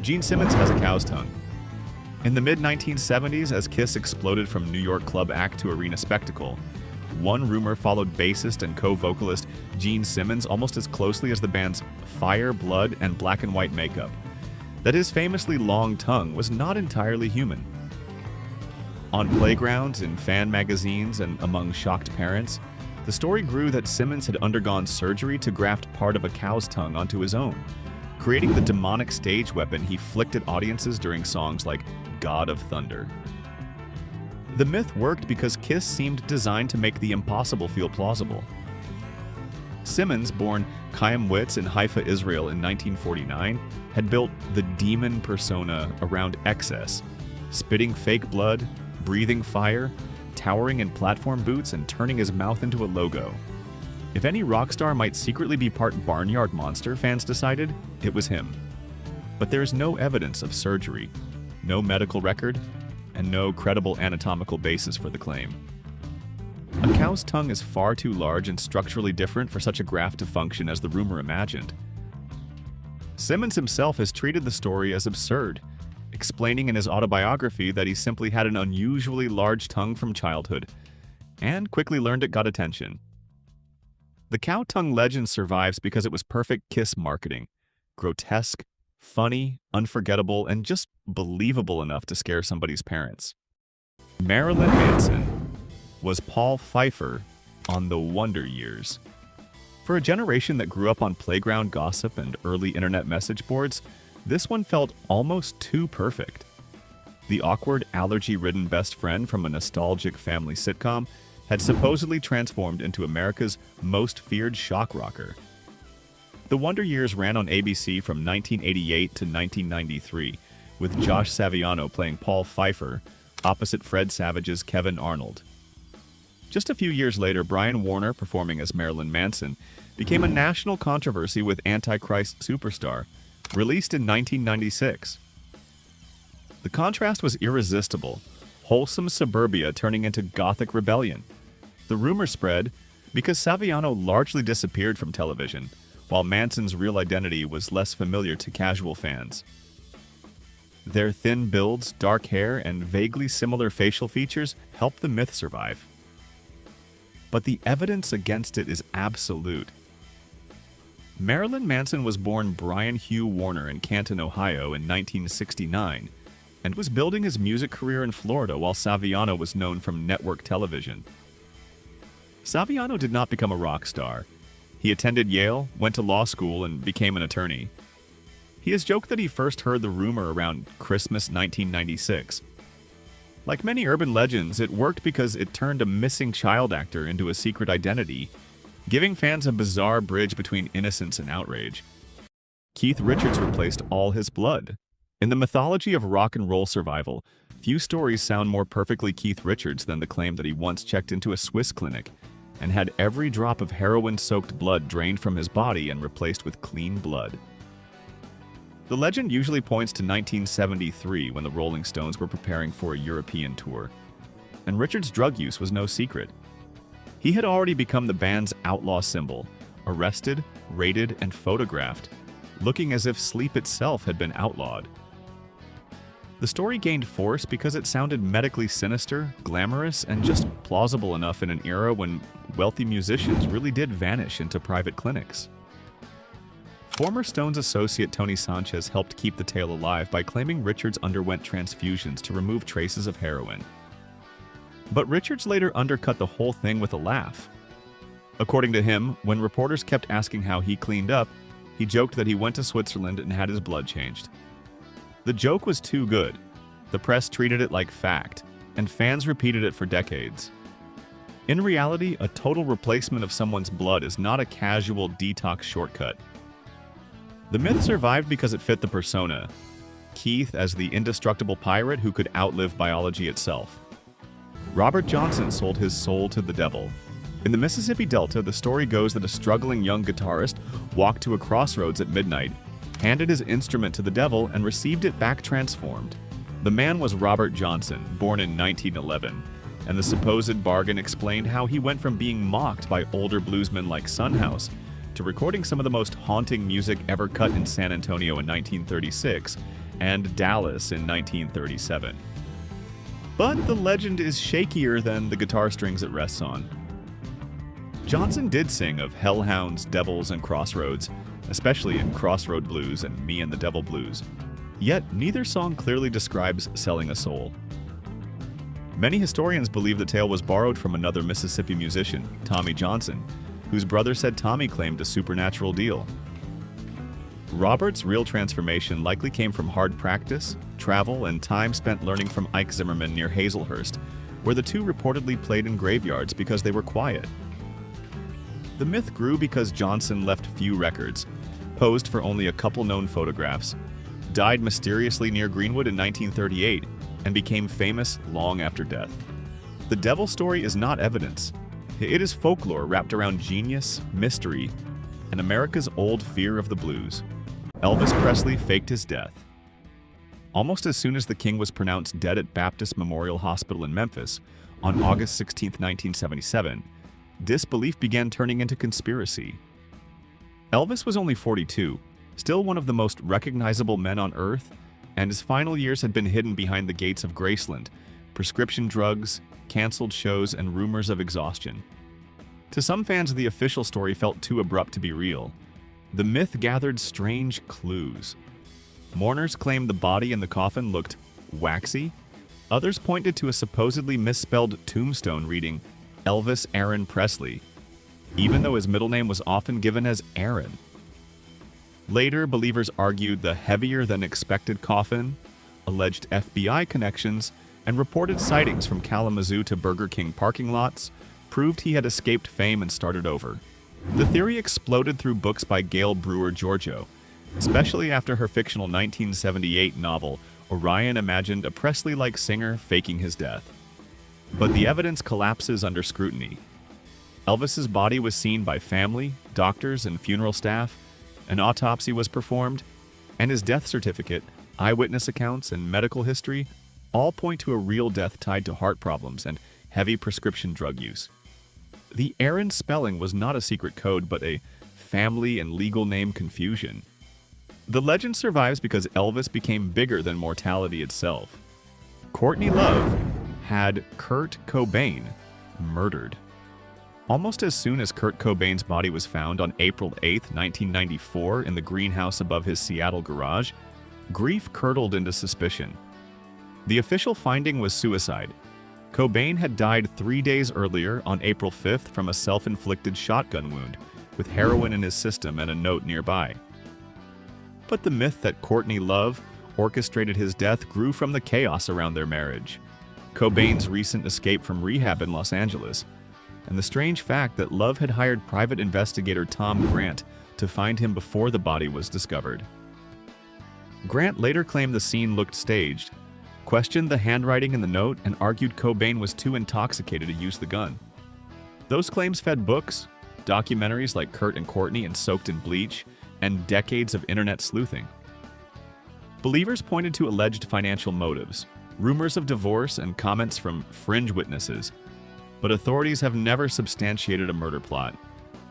Gene Simmons has a cow's tongue. In the mid-1970s, as Kiss exploded from New York club act to arena spectacle, one rumor followed bassist and co-vocalist Gene Simmons almost as closely as the band's Fire, Blood, and Black and White makeup, that his famously long tongue was not entirely human. On playgrounds, in fan magazines, and among shocked parents, the story grew that Simmons had undergone surgery to graft part of a cow's tongue onto his own, creating the demonic stage weapon he flicked at audiences during songs like God of Thunder. The myth worked because Kiss seemed designed to make the impossible feel plausible. Simmons, born Chaim Witz in Haifa, Israel in 1949, had built the demon persona around excess, spitting fake blood, breathing fire, towering in platform boots, and turning his mouth into a logo. If any rock star might secretly be part barnyard monster, fans decided, it was him. But there is no evidence of surgery, no medical record, and no credible anatomical basis for the claim. A cow's tongue is far too large and structurally different for such a graft to function as the rumor imagined. Simmons himself has treated the story as absurd, explaining in his autobiography that he simply had an unusually large tongue from childhood, and quickly learned it got attention. The cow tongue legend survives because it was perfect Kiss marketing, grotesque, funny, unforgettable, and just believable enough to scare somebody's parents. Marilyn Manson was Paul Pfeiffer on the Wonder Years. For a generation that grew up on playground gossip and early internet message boards, this one felt almost too perfect. The awkward, allergy-ridden best friend from a nostalgic family sitcom had supposedly transformed into America's most feared shock rocker. The Wonder Years ran on ABC from 1988 to 1993, with Josh Saviano playing Paul Pfeiffer opposite Fred Savage's Kevin Arnold. Just a few years later, Brian Warner, performing as Marilyn Manson, became a national controversy with Antichrist Superstar, released in 1996. The contrast was irresistible, wholesome suburbia turning into gothic rebellion. The rumor spread because Saviano largely disappeared from television, while Manson's real identity was less familiar to casual fans. Their thin builds, dark hair, and vaguely similar facial features helped the myth survive. But the evidence against it is absolute. Marilyn Manson was born Brian Hugh Warner in Canton, Ohio in 1969, and was building his music career in Florida while Saviano was known from network television. Saviano did not become a rock star. He attended Yale, went to law school, and became an attorney. He has joked that he first heard the rumor around Christmas 1996. Like many urban legends, it worked because it turned a missing child actor into a secret identity, giving fans a bizarre bridge between innocence and outrage. Keith Richards replaced all his blood. In the mythology of rock and roll survival, few stories sound more perfectly Keith Richards than the claim that he once checked into a Swiss clinic and had every drop of heroin-soaked blood drained from his body and replaced with clean blood. The legend usually points to 1973 when the Rolling Stones were preparing for a European tour, and Richards' drug use was no secret. He had already become the band's outlaw symbol, arrested, raided, and photographed, looking as if sleep itself had been outlawed. The story gained force because it sounded medically sinister, glamorous, and just plausible enough in an era when wealthy musicians really did vanish into private clinics. Former Stones associate Tony Sanchez helped keep the tale alive by claiming Richards underwent transfusions to remove traces of heroin. But Richards later undercut the whole thing with a laugh. According to him, when reporters kept asking how he cleaned up, he joked that he went to Switzerland and had his blood changed. The joke was too good. The press treated it like fact, and fans repeated it for decades. In reality, a total replacement of someone's blood is not a casual detox shortcut. The myth survived because it fit the persona. Keith as the indestructible pirate who could outlive biology itself. Robert Johnson sold his soul to the devil. In the Mississippi Delta, the story goes that a struggling young guitarist walked to a crossroads at midnight, handed his instrument to the devil, and received it back transformed. The man was Robert Johnson, born in 1911, and the supposed bargain explained how he went from being mocked by older bluesmen like Son House to recording some of the most haunting music ever cut in San Antonio in 1936, and Dallas in 1937. But the legend is shakier than the guitar strings it rests on. Johnson did sing of hellhounds, devils, and crossroads, especially in Crossroad Blues and Me and the Devil Blues. Yet, neither song clearly describes selling a soul. Many historians believe the tale was borrowed from another Mississippi musician, Tommy Johnson, whose brother said Tommy claimed a supernatural deal. Robert's real transformation likely came from hard practice, travel, and time spent learning from Ike Zimmerman near Hazelhurst, where the two reportedly played in graveyards because they were quiet. The myth grew because Johnson left few records, posed for only a couple known photographs, died mysteriously near Greenwood in 1938, and became famous long after death. The devil story is not evidence. It is folklore wrapped around genius, mystery, and America's old fear of the blues. Elvis Presley faked his death. Almost as soon as the king was pronounced dead at Baptist Memorial Hospital in Memphis on August 16, 1977, disbelief began turning into conspiracy. Elvis was only 42, still one of the most recognizable men on earth, and his final years had been hidden behind the gates of Graceland, prescription drugs, canceled shows, and rumors of exhaustion. To some fans, the official story felt too abrupt to be real. The myth gathered strange clues. Mourners claimed the body in the coffin looked waxy. Others pointed to a supposedly misspelled tombstone reading Elvis Aaron Presley, even though his middle name was often given as Aaron. Later, believers argued the heavier-than-expected coffin, alleged FBI connections, and reported sightings from Kalamazoo to Burger King parking lots proved he had escaped fame and started over. The theory exploded through books by Gail Brewer Giorgio, especially after her fictional 1978 novel Orion imagined a Presley-like singer faking his death. But the evidence collapses under scrutiny. Elvis's body was seen by family, doctors, and funeral staff. An autopsy was performed, and his death certificate, eyewitness accounts, and medical history all point to a real death tied to heart problems and heavy prescription drug use. The Aaron spelling was not a secret code, but a family and legal name confusion. The legend survives because Elvis became bigger than mortality itself. Courtney Love had Kurt Cobain murdered. Almost as soon as Kurt Cobain's body was found on April 8, 1994, in the greenhouse above his Seattle garage, grief curdled into suspicion. The official finding was suicide. Cobain had died 3 days earlier, on April 5th, from a self-inflicted shotgun wound, with heroin in his system and a note nearby. But the myth that Courtney Love orchestrated his death grew from the chaos around their marriage, Cobain's recent escape from rehab in Los Angeles, and the strange fact that Love had hired private investigator Tom Grant to find him before the body was discovered. Grant later claimed the scene looked staged, questioned the handwriting in the note, and argued Cobain was too intoxicated to use the gun. Those claims fed books, documentaries like Kurt and Courtney and Soaked in Bleach, and decades of internet sleuthing. Believers pointed to alleged financial motives, rumors of divorce, and comments from fringe witnesses, but authorities have never substantiated a murder plot.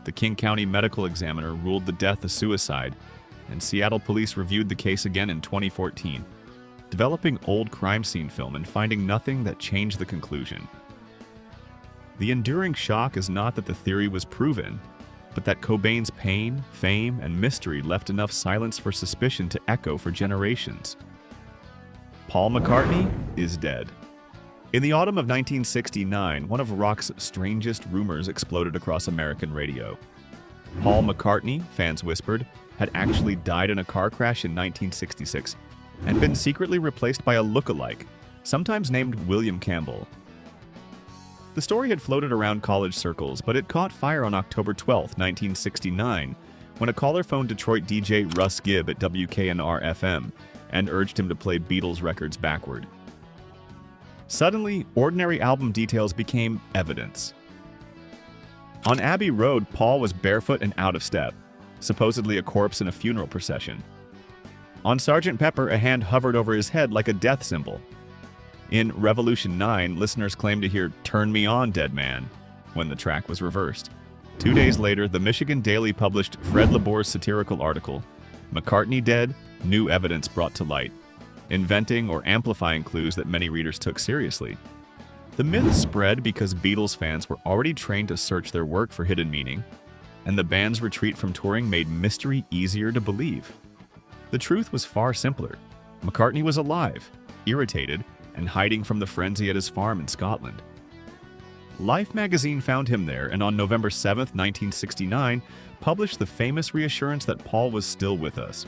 The King County Medical Examiner ruled the death a suicide, and Seattle police reviewed the case again in 2014, developing old crime scene film and finding nothing that changed the conclusion. The enduring shock is not that the theory was proven, but that Cobain's pain, fame, and mystery left enough silence for suspicion to echo for generations. Paul McCartney is dead. In the autumn of 1969, one of rock's strangest rumors exploded across American radio. Paul McCartney, fans whispered, had actually died in a car crash in 1966 and been secretly replaced by a look-alike, sometimes named William Campbell. The story had floated around college circles, but it caught fire on October 12, 1969, when a caller phoned Detroit DJ Russ Gibb at WKNR-FM and urged him to play Beatles records backward. Suddenly, ordinary album details became evidence. On Abbey Road, Paul was barefoot and out of step, supposedly a corpse in a funeral procession. On Sgt. Pepper, a hand hovered over his head like a death symbol. In Revolution 9, listeners claimed to hear "Turn Me On, Dead Man" when the track was reversed. 2 days later, the Michigan Daily published Fred Labour's satirical article, "McCartney Dead? New Evidence Brought to Light." inventing or amplifying clues that many readers took seriously. The myth spread because Beatles fans were already trained to search their work for hidden meaning, and the band's retreat from touring made mystery easier to believe. The truth was far simpler. McCartney was alive, irritated, and hiding from the frenzy at his farm in Scotland. Life magazine found him there, and on November 7, 1969, published the famous reassurance that Paul was still with us.